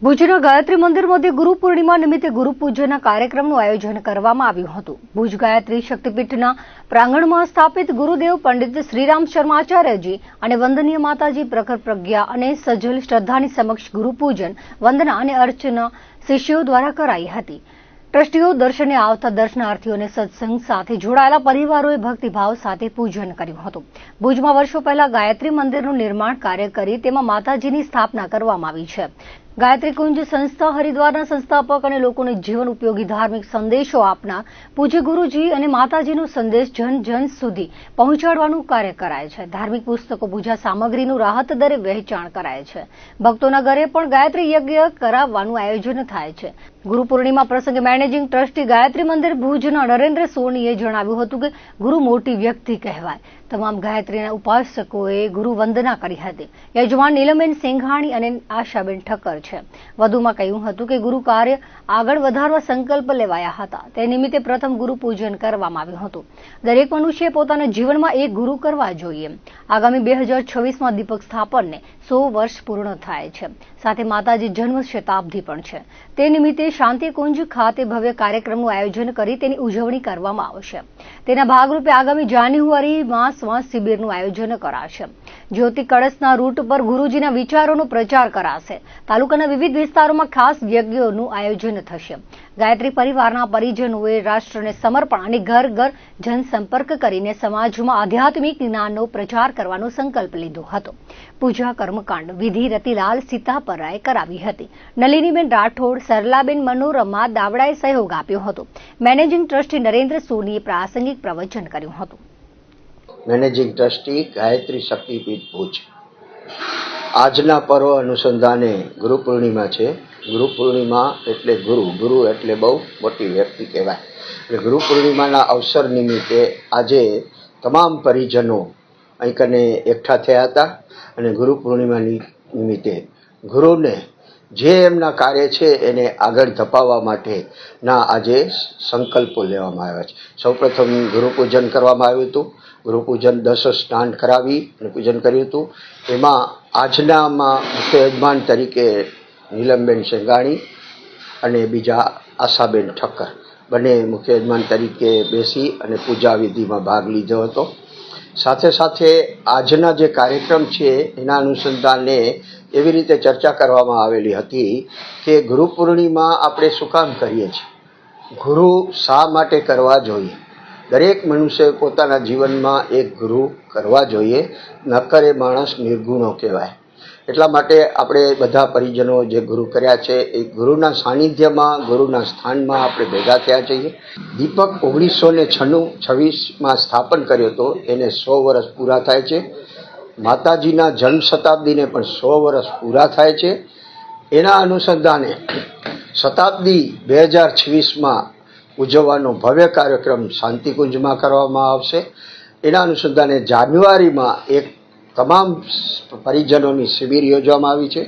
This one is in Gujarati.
ભુજના ગાયત્રી મંદિર મધ્ય ગુરુ પૂર્ણિમા નિમિત્તે ગુરુ પૂજનના કાર્યક્રમનું આયોજન કરવામાં આવ્યું હતું। ભુજ ગાયત્રી શક્તિપીઠના પ્રાંગણમાં સ્થાપિત ગુરુદેવ પંડિત શ્રીરામ શર્માચાર્યજી અને વંદનીય માતાજી પ્રખર પ્રજ્ઞા અને સજલ શ્રદ્ધાની સમક્ષ ગુરુ પૂજન, વંદના અને અર્ચના શિષ્યો દ્વારા કરાઈ હતી। ટ્રસ્ટીઓ દર્શને આવતા દર્શનાર્થીઓને સત્સંગ સાથે જોડાયેલા પરિવારોએ ભક્તિભાવ સાથે પૂજન કર્યું હતું। ભુજમાં વર્ષો પહેલા ગાયત્રી મંદિરનું નિર્માણ કાર્ય કરી તેમાં માતાજીની સ્થાપના કરવામાં આવી છે। ગાયત્રી કુંજ સંસ્થા હરિદ્વારના સંસ્થાપક અને લોકોને જીવન ઉપયોગી ધાર્મિક સંદેશો આપનાર પૂજ્ય ગુરુજી અને માતાજીનો સંદેશ જન જન સુધી પહોંચાડવાનું કાર્ય કરાય છે। ધાર્મિક પુસ્તકો, પૂજા સામગ્રીનું રાહત દરે વહેંચાણ કરાય છે। ભક્તોના ઘરે પણ ગાયત્રી યજ્ઞ કરાવવાનું આયોજન થાય છે। ગુરુ પૂર્ણિમા પ્રસંગે મેનેજિંગ ટ્રસ્ટી ગાયત્રી મંદિર ભુજના નરેન્દ્ર સોનીએ જણાવ્યું હતું કે ગુરુ મોટી વ્યક્તિ કહેવાય। તમામ ગાયત્રીના ઉપાસકોએ ગુરુ વંદના કરી હતી। યજમાન નીલમબેન સિંઘાણી અને આશાબેન ઠક્કર છે। વધુમાં કહ્યું હતું કે ગુરુ કાર્ય આગળ વધારવા સંકલ્પ લેવાયા હતા। તે નિમિત્તે પ્રથમ ગુરુ પૂજન કરવામાં આવ્યું હતું। દરેક મનુષ્ય પોતાના જીવનમાં એક ગુરુ કરવા જોઈએ। આગામી 2026માં દીપક સ્થાપનને 100 વર્ષ પૂર્ણ થાય છે। સાથે માતાજી જન્મ શતાબ્દી પણ છે। તે નિમિત્તે શાંતિકુંજ ખાતે ભવ્ય કાર્યક્રમનું આયોજન કરી તેની ઉજવણી કરવામાં આવશે। તેના ભાગરૂપે આગામી જાન્યુઆરી માસમાં શિબિરનું આયોજન કરાશે। જ્યોતિ કળશના રૂટ પર ગુરુજીના વિચારોનો પ્રચાર કરાશે। તાલુકાના વિવિધ વિસ્તારોમાં ખાસ યજ્ઞોનું આયોજન થશે। ગાયત્રી પરિવારના પરિજનોએ રાષ્ટ્રને સમર્પણ અને ઘર ઘર જનસંપર્ક કરીને સમાજમાં આધ્યાત્મિક જ્ઞાનનો પ્રચાર કરવાનો સંકલ્પ લીધો હતો। પૂજા કર્મકાંડ વિધિ રતિલાલ સીતાપરાએ કરાવી હતી। નલિનીબેન રાઠોડ, સરલાબેન મનોરમા દાવડાએ સહયોગ આપ્યો હતો। મેનેજિંગ ટ્રસ્ટી નરેન્દ્ર સોનીએ પ્રાસંગિક પ્રવચન કર્યું હતું। મેનેજિંગ ટ્રસ્ટી ગાયત્રી શક્તિપીઠ ભુજ। આજના પર્વ અનુસંધાને ગુરુ પૂર્ણિમા છે। ગુરુ પૂર્ણિમા એટલે ગુરુ એટલે બહુ મોટી વ્યક્તિ કહેવાય। એટલે ગુરુ પૂર્ણિમાના અવસર નિમિત્તે આજે તમામ પરિજનો અહીં કને એકઠા થયા હતા અને ગુરુ પૂર્ણિમા નિમિત્તે ગુરુને જે એમના કાર્ય છે એને આગળ ધપાવવા માટેના આજે સંકલ્પો લેવામાં આવ્યા છે। સૌપ્રથમ ગુરુ પૂજન કરવામાં આવ્યું હતું। ગુરુ પૂજન 10 સ્નાન કરાવી અને પૂજન કર્યું હતું। એમાં આજનામાં મુખ્ય યજમાન તરીકે નીલમબેન સિંઘાણી અને બીજા આશાબેન ઠક્કર બંને મુખ્ય યજમાન તરીકે બેસી અને પૂજા વિધિમાં ભાગ લીધો હતો। સાથે સાથે આજના જે કાર્યક્રમ છે એના અનુસંધાને એવી રીતે ચર્ચા કરવામાં આવેલી હતી કે ગુરુ પૂર્ણિમા આપણે શું કામ કરીએ છીએ, ગુરુ શા માટે કરવા જોઈએ। દરેક મનુષ્ય પોતાના જીવનમાં એક ગુરુ કરવા જોઈએ, નકર એ માણસ નિર્ગુણો કહેવાય। એટલા માટે આપણે બધા પરિજનો જે ગુરુ કર્યા છે એ ગુરુના સાનિધ્યમાં, ગુરુના સ્થાનમાં આપણે ભેગા થયા છીએ। દીપક 1996માં સ્થાપન કર્યો હતો, એને 100 વર્ષ પૂરા થાય છે। માતાજીના જન્મ શતાબ્દીને પણ 100 વર્ષ પૂરા થાય છે। એના અનુસંધાને શતાબ્દી 2026માં ઉજવવાનો ભવ્ય કાર્યક્રમ શાંતિકુંજમાં કરવામાં આવશે। એના અનુસંધાને જાન્યુઆરીમાં એક તમામ પરિજનોની શિબિર યોજવામાં આવી છે।